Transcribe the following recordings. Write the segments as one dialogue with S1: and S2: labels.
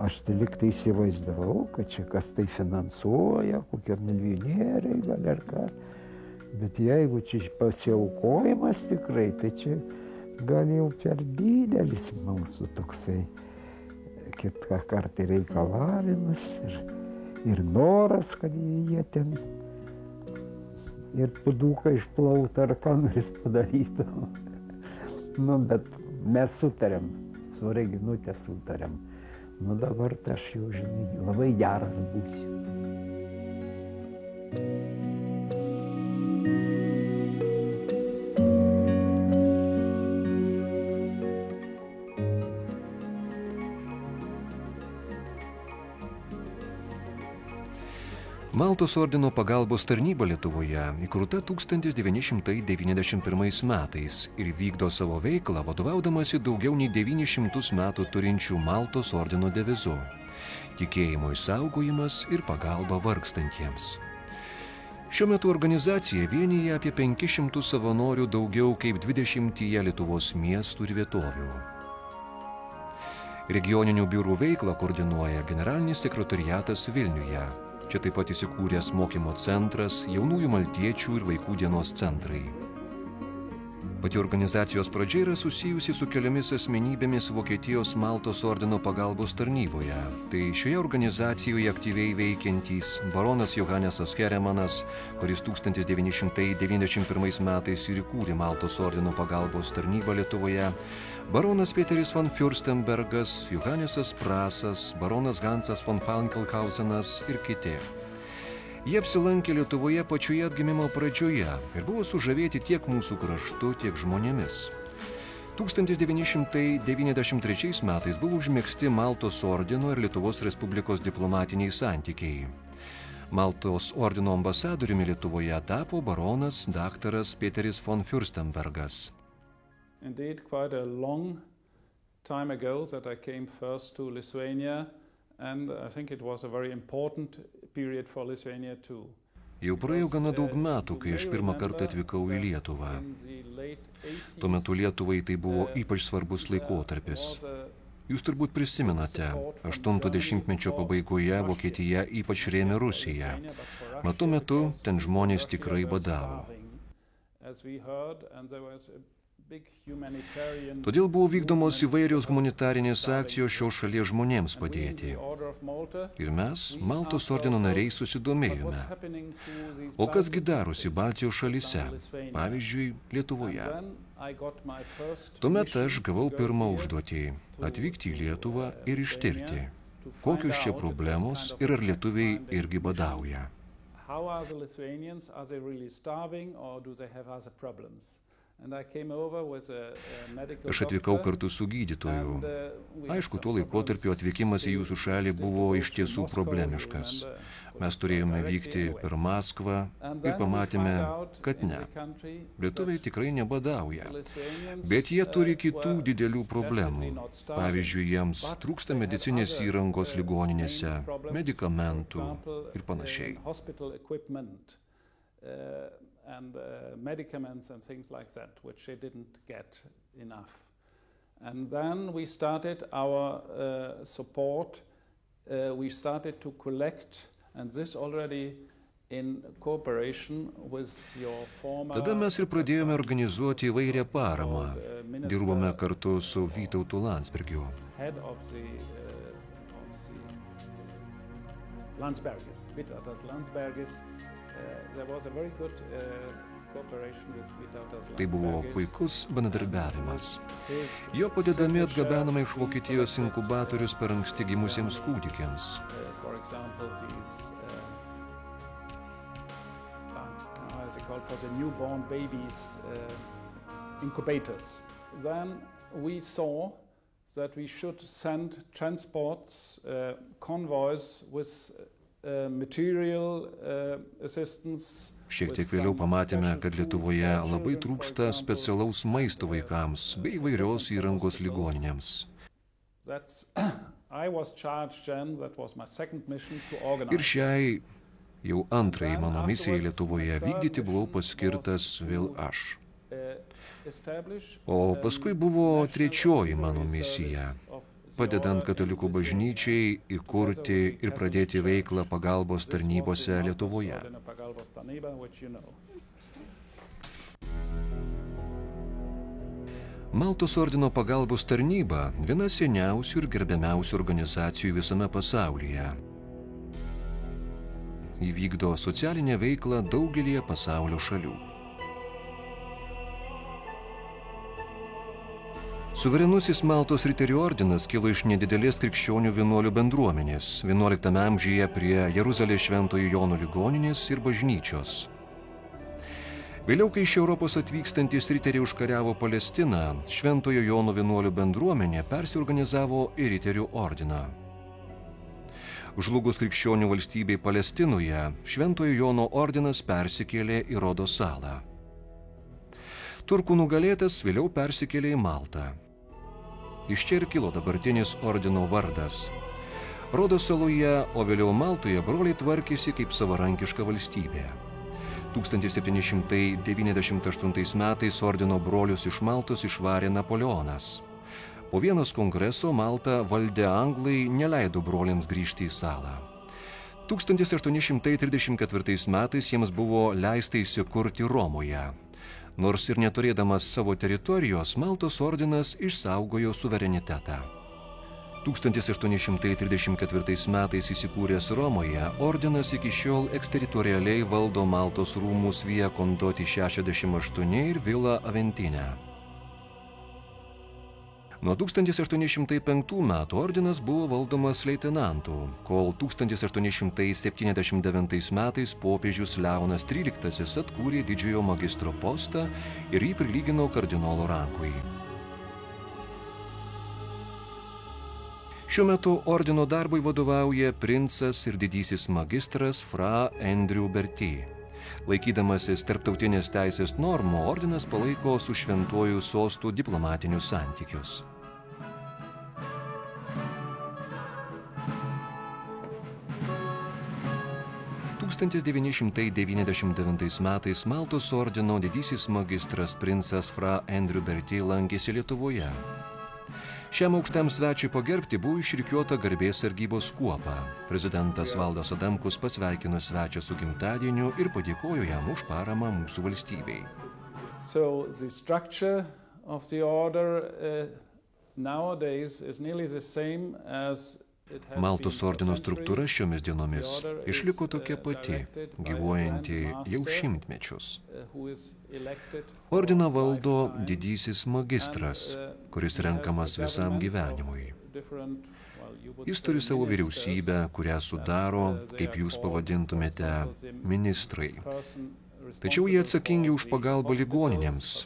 S1: Aš tai lyg tai įsivaizdavau, kad čia kas tai finansuoja, kokie milijonieriai gal ar kas. Bet jeigu čia pasiaukojimas tikrai, tai čia gal jau per didelis mūsų toksai kitą kartą reikalavimas ir noras, kad jie ten ir puduką išplautų ar ką nors padarytų. Nu, bet mes sutarėm, su Reginute sutarėm. Nu, dabar tai aš jau, žinai, labai geras būsiu.
S2: Maltos ordino pagalbos tarnyba Lietuvoje įkurta 1991 metais ir vykdo savo veiklą vadovaudamasi daugiau nei 900 metų turinčių Maltos ordino devizu – tikėjimo išsaugojimas ir pagalba vargstantiems. Šiuo metu organizacija vienyje apie 500 savanorių daugiau kaip 20 Lietuvos miestų ir vietovių. Regioninių biurų veiklą koordinuoja generalinis sekretoriatas Vilniuje. Čia taip pat įsikūręs mokymo centras, jaunųjų maltiečių ir vaikų dienos centrai. Pati organizacijos pradžia yra susijusi su keliomis asmenybėmis Vokietijos Maltos ordino pagalbos tarnyboje. Tai šioje organizacijoje aktyviai veikiantys baronas Johanesas Heremanas, kuris 1991 metais ir įkūrė Maltos ordino pagalbos tarnybą Lietuvoje, baronas Peteris von Fürstenbergas, Johanesas Prasas, baronas Hansas von Falkenhausenas ir kiti. Jie apsilankė Lietuvoje pačioje atgimimo pradžioje ir buvo sužavėti tiek mūsų kraštu, tiek žmonėmis. 1993 metais buvo užmegzti Maltos ordino ir Lietuvos Respublikos diplomatiniai santykiai. Maltos ordino ambasadoriumi Lietuvoje tapo baronas daktaras Peteris von Fürstenbergas.
S3: Indeed, quite a long time ago that I came first to Lithuania, and I think it was a very important period for Lithuania too.
S2: Jau praėjo gana daug metų, kai aš pirmą kartą atvykau į Lietuvą. Tuo metu Lietuvai tai buvo ypač svarbus laikotarpis. Jūs turbūt prisimenate, 80-mečio pabaigoje Vokietija ypač rėmė Rusiją. Mat tuo metu ten žmonės tikrai badavo. Todėl buvo vykdomos įvairios humanitarinės akcijos šios šalies žmonėms padėti. Ir mes, Maltos ordino nariai, susidomėjome. O kasgi darosi Baltijos šalyse, pavyzdžiui, Lietuvoje. Tuomet aš gavau pirmą užduotį – atvykti į Lietuvą ir ištirti, kokios čia problemos ir ar lietuviai irgi badauja. Aš atvykau kartu su gydytoju. Aišku, tuo laikotarpiu atvykimas į jūsų šalį buvo iš tiesų problemiškas. Mes turėjome vykti per Maskvą ir pamatėme, kad ne. Lietuviai tikrai nebadauja. Bet jie turi kitų didelių problemų. Pavyzdžiui, jiems trūksta medicinės įrangos ligoninėse, medikamentų ir panašiai. And medicaments and things like that, which they didn't get enough. And then we started our support. We started to collect, and this already in cooperation with your former... Tada mes ir pradėjome organizuoti įvairią paramą. Dirbome kartu su Vytautu Landsbergiu.
S3: Head of the Landsbergis, Vytautas Landsbergis.
S2: Tai buvo puikus bendradarbiavimas. Jo padedami atgabenama iš Vokietijos inkubatorius per anksti gimusiems kūdikiams.
S3: That we should send transports, convoys with material assistance.
S2: Šiek tiek vėliau pamatėme, kad Lietuvoje labai trūksta specialaus maisto vaikams bei įvairios įrangos ligoninėms. Ir šiai jau antrai mano misijai Lietuvoje vykdyti buvau paskirtas vėl aš. O paskui buvo trečioji mano misija padedant katalikų bažnyčiai įkurti ir pradėti veiklą pagalbos tarnybose Lietuvoje. Maltos ordino pagalbos tarnyba – viena seniausių ir gerbiamiausių organizacijų visame pasaulyje. Įvykdo socialinę veiklą daugelyje pasaulio šalių. Suverenusis Maltos riterių ordinas kilo iš nedidelės krikščionių vienuolių bendruomenės 11 amžiuje prie Jeruzalės Šventojo Jono ligoninės ir bažnyčios. Vėliau, kai iš Europos atvykstantys riteriai užkariavo Palestiną, Šventojo Jono vienuolių bendruomenė persiorganizavo į riterių ordiną. Žlugus krikščionių valstybei Palestinoje, Šventojo Jono ordinas persikėlė į Rodo salą. Turkų nugalėtas vėliau persikėlė į Maltą. Iš čia ir kilo dabartinis ordino vardas. Rodo saloje, o vėliau Maltoje broliai tvarkėsi kaip savarankiška valstybė. 1798 metais ordino brolius iš Maltos išvarė Napoleonas. Po Vienos kongreso Maltą valdę anglai neleido broliams grįžti į salą. 1834 metais jiems buvo leista įsikurti Romoje. Nors ir neturėdamas savo teritorijos, Maltos ordinas išsaugojo suverenitetą. 1834 metais įsikūręs Romoje, ordinas iki šiol eksteritorialiai valdo Maltos rūmus Via Condotti 68 ir Villa Aventine. Nuo 1805 metų ordinas buvo valdomas leitenantų, kol 1879 metais popiežius Leonas XIII atkūrė didžiojo magistro postą ir jį prilygino kardinolo rangui. Šiuo metu ordino darbui vadovauja princas ir didysis magistras Fra Andrew Bertie. Laikydamasis tarptautinės teisės normų, ordinas palaiko su šventuoju sostu diplomatinius santykius. Tūkstantis 1999 metais Maltos ordino didysis magistras princas Fra Andrew Bertie lankėsi Lietuvoje. Šiam aukštam svečiui pagerbti buvo išrikiuota garbės sargybos kuopa. Prezidentas Valdas Adamkus pasveikino svečią su gimtadieniu ir padėkojo jam už paramą mūsų valstybei.
S3: So the structure of the order nowadays is nearly the same as
S2: Maltos ordino struktūra šiomis dienomis išliko tokia pati, gyvuojanti jau šimtmečius. Ordiną valdo didysis magistras, kuris renkamas visam gyvenimui. Jis turi savo vyriausybę, kurią sudaro, kaip jūs pavadintumėte, ministrai. Tačiau jie atsakingi už pagalbą ligoninėms,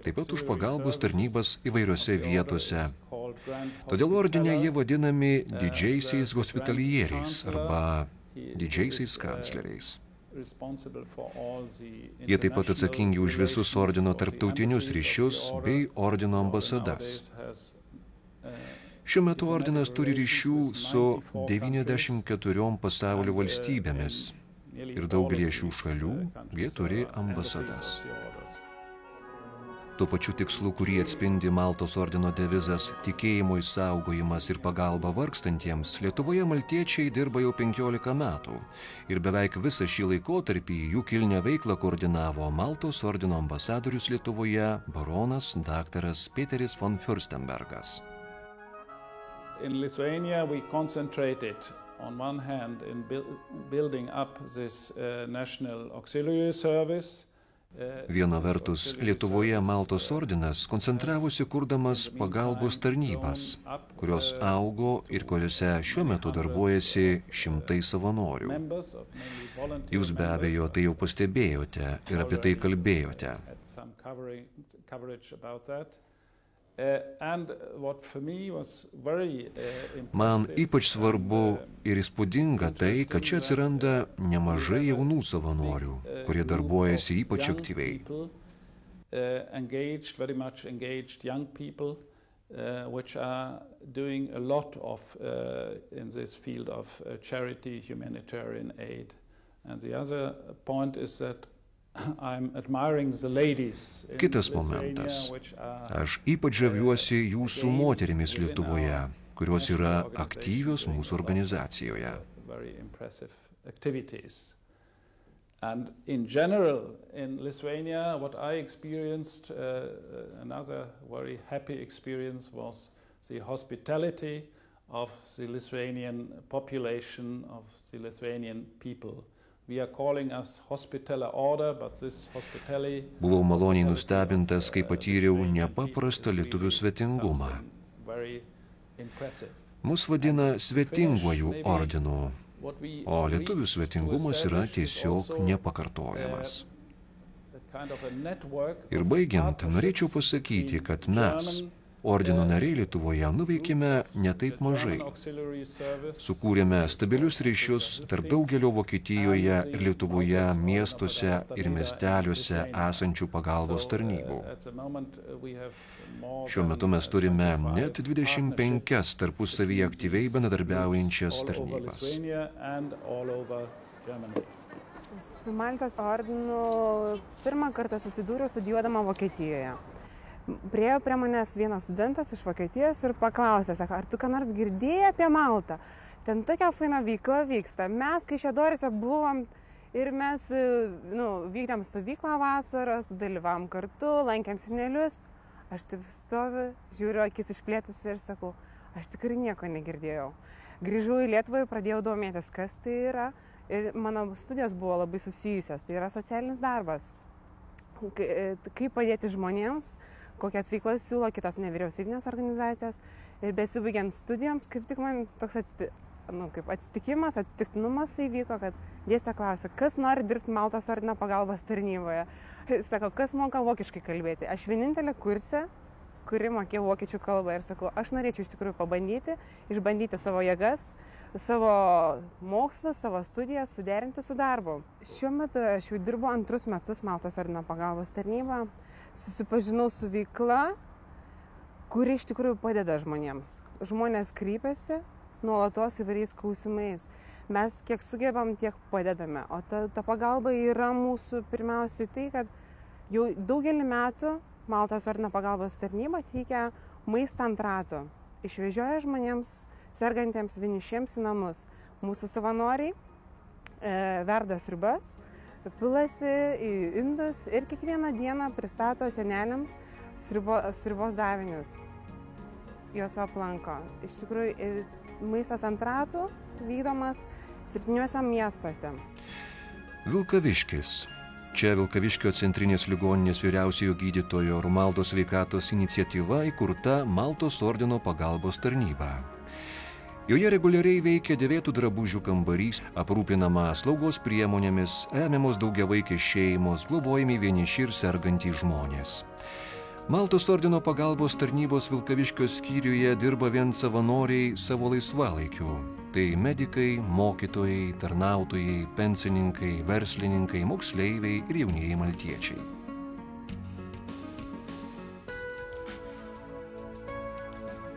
S2: taip pat už pagalbos tarnybas įvairiose vietose. Todėl ordine jie vadinami didžiaisiais hospitalieriais arba didžiaisiais kancleriais. Jie taip pat atsakingi už visus ordino tarptautinius ryšius bei ordino ambasadas. Šiuo metu ordinas turi ryšių su 94 pasaulio valstybėmis ir daugelį šių šalių jie turi ambasadas. Tuo pačiu tikslu, kurį atspindi Maltos ordino devizas tikėjimo išsaugojimas ir pagalba vargstantiems, Lietuvoje maltiečiai dirba jau 15 metų ir beveik visą šį laikotarpį jų kilnią veiklą koordinavo Maltos ordino ambasadorius Lietuvoje baronas daktaras Peteris von Fürstenbergas.
S3: In Lithuania we concentrated on one hand in building up this national auxiliary service.
S2: Viena vertus, Lietuvoje Maltos ordinas koncentravosi kurdamas pagalbos tarnybas, kurios augo ir kuriuose šiuo metu darbuojasi šimtai savanorių. Jūs be abejo tai jau pastebėjote ir apie tai kalbėjote. Man ypač svarbu ir įspūdinga tai, kad čia atsiranda nemažai jaunų savanorių, kurie darbuojasi ypač aktyviai.
S3: Which are doing a lot of in this field of charity, humanitarian aid. And the other point is that
S2: Kitas momentas. Aš ypač žaviuosi jūsų moterimis Lietuvoje, kurios yra aktyvios mūsų organizacijoje.
S3: And in general, in Lithuania, what I experienced, another very happy experience was the hospitality of the Lithuanian population, of the Lithuanian people. We are calling us Hospitaller Order, but this hospitality...
S2: Buvau maloniai nustebintas, kai patyriau nepaprastą lietuvių svetingumą. Mus vadina svetinguoju ordinu. O lietuvių svetingumas yra tiesiog nepakartojamas. Ir baigiant, norėčiau pasakyti, kad mes, ordino nariai Lietuvoje, nuveikėme netaip mažai. Sukūrėme stabilius ryšius tarp daugelio Vokietijoje ir Lietuvoje miestuose ir miesteliuose esančių pagalbos tarnybų. Šiuo metu mes turime net 25 tarpusavyje aktyviai bendradarbiaujančias tarnybas.
S4: Su Maltos ordinu pirmą kartą susidūriau studijuodama Vokietijoje. Priėjo prie manęs vienas studentas iš Vokietijos ir paklausė, sako, ar tu ką nors girdėjai apie Maltą? Ten tokia faina veikla vyksta. Mes Kaišiadoryse buvom ir mes vykdėm stovyklą vasaros, dalyvavom kartu, lankėm senelius. Aš taip stoviu, žiūriu akis išplėtus ir sakau, aš tikrai nieko negirdėjau. Grįžau į Lietuvą ir pradėjau domėtis, kas tai yra. Ir mano studijos buvo labai susijusios. Tai yra socialinis darbas. Kaip padėti žmonėms, kokias veiklas siūlo kitos nevyriausybinės organizacijos. Ir besibaigiant studijoms, kaip tik man toks atsitiktinumas įvyko, kad dėstytoja klausė, kas nori dirbti Maltos ordino pagalbos tarnyboje. Sako, kas moka vokiškai kalbėti. Aš vienintelė kurse, kuri mokė vokiečių kalbą ir sakau, aš norėčiau iš tikrųjų pabandyti, išbandyti savo jėgas, savo mokslus, savo studijas, suderinti su darbu. Šiuo metu aš jau dirbu 2 metus Maltos ordino pagalbos tarnybą, susipažinau su veikla, kuri iš tikrųjų padeda žmonėms. Žmonės kreipiasi nuolatos įvairiais klausimais. Mes kiek sugebam, tiek padedame. O ta pagalba yra mūsų pirmiausiai tai, kad jau daugelį metų Maltos ordino pagalbos tarnyba teikia maistą ant ratų. Išvežioja žmonėms, sergantiems vienišiems į namus. Mūsų savanoriai verda sriubas, pilasi į indus ir kiekvieną dieną pristato seneliams sriubos davinius. Juos aplanko. Iš tikrųjų, maistas ant ratų vykdomas 7 miestuose.
S2: Vilkaviškis. Čia Vilkaviškio centrinės ligoninės vyriausiojo gydytojo Romaldos sveikatos iniciatyva įkurta Maltos ordino pagalbos tarnyba. Joje reguliariai veikia dėvėtų drabužių kambarys, aprūpinama slaugos priemonėmis, remiamos daugiavaikės šeimos, globojami vieniši ir sergantys žmonės. Maltos ordino pagalbos tarnybos Vilkaviškio skyriuje dirba vien savanoriai savo laisvalaikiu. Tai medikai, mokytojai, tarnautojai, pensininkai, verslininkai, moksleiviai ir jaunieji maltiečiai.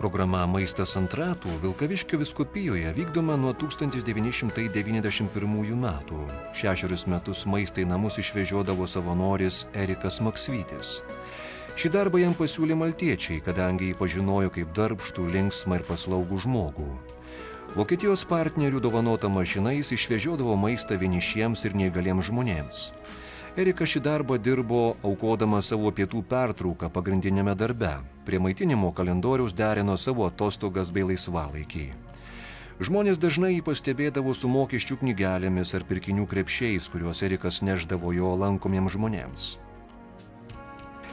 S2: Programa Maistas ant ratų Vilkaviškio vyskupijoje vykdoma nuo 1991 metų. 6 metus maistą į namus išvežiodavo savanoris Erikas Maksvytis. Šį darbą jam pasiūlė maltiečiai, kadangi jį pažinojo kaip darbštų, linksmą ir paslaugų žmogų. Vokietijos partnerių dovanota mašina jis išvežiodavo maistą vienišiems ir neįgaliems žmonėms. Erikas šį darbą dirbo aukodama savo pietų pertrauką pagrindinėme darbe. Prie maitinimo kalendoriaus derino savo atostogas bei laisvalaikį. Žmonės dažnai jį pastebėdavo su mokesčių knygelėmis ar pirkinių krepšiais, kuriuos Erikas neždavo jo lankomiems žmonėms.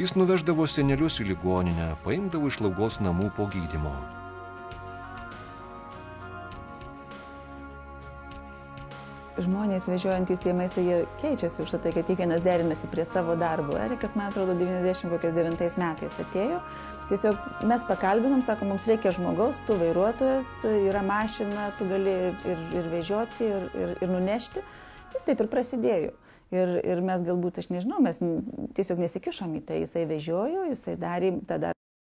S2: Jis nuveždavo senelius į ligoninę, paimdavo iš slaugos namų po gydymo.
S5: Žmonės vežiojantys tie maistai, jie keičiasi už tai, kad kiekvienas derinasi prie savo darbo. Erikas, man atrodo, 99 metais atėjo. Tiesiog mes pakalbinom, sakom, mums reikia žmogaus, tu vairuotojas, yra mašina, tu gali ir vežioti, ir nunešti. Ir taip ir prasidėjo. Ir mes galbūt, aš nežinau, mes tiesiog nesikišom į tai, jisai vežiojo, jisai darė tą darbą.